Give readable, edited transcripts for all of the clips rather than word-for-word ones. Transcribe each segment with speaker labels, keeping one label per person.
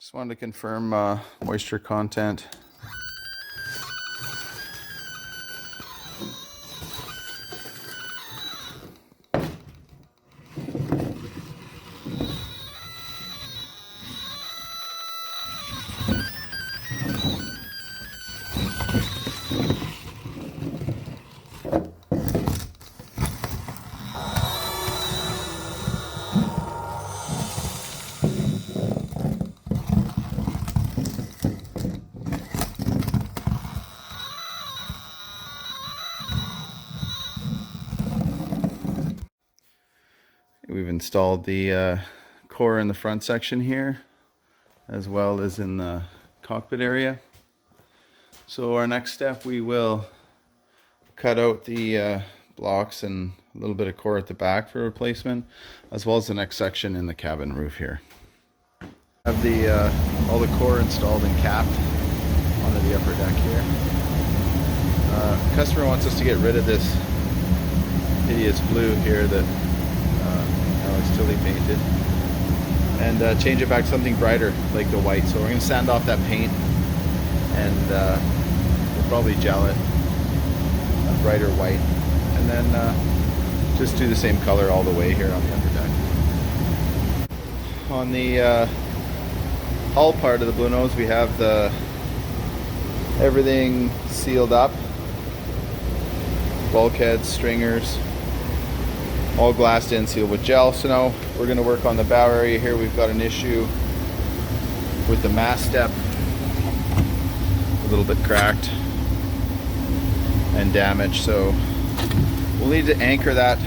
Speaker 1: Just wanted to confirm moisture content. We've installed the core in the front section here, as well as in the cockpit area. So our next step, we will cut out the blocks and a little bit of core at the back for replacement, as well as the next section in the cabin roof here. Have the all the core installed and capped onto the upper deck here. Customer wants us to get rid of this hideous blue here that it's chili painted, and change it back to something brighter like the white. So we're going to sand off that paint, and we'll probably gel it a brighter white, and then just do the same color all the way here on the upper deck. On the hull part of the Bluenose, we have everything sealed up, bulkheads, stringers, all glassed in, sealed with gel. So now we're going to work on the bow area here. We've got an issue with the mast step, a little bit cracked and damaged, so we'll need to anchor that,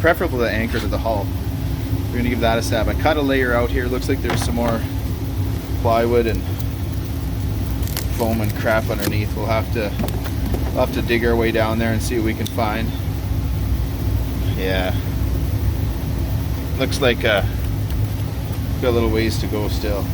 Speaker 1: preferably the anchor to the hull. We're going to give that a stab. I cut a layer out here. Looks like there's some more plywood and foam and crap underneath. We'll have to dig our way down there and see what we can find. Yeah, looks like got a little ways to go still.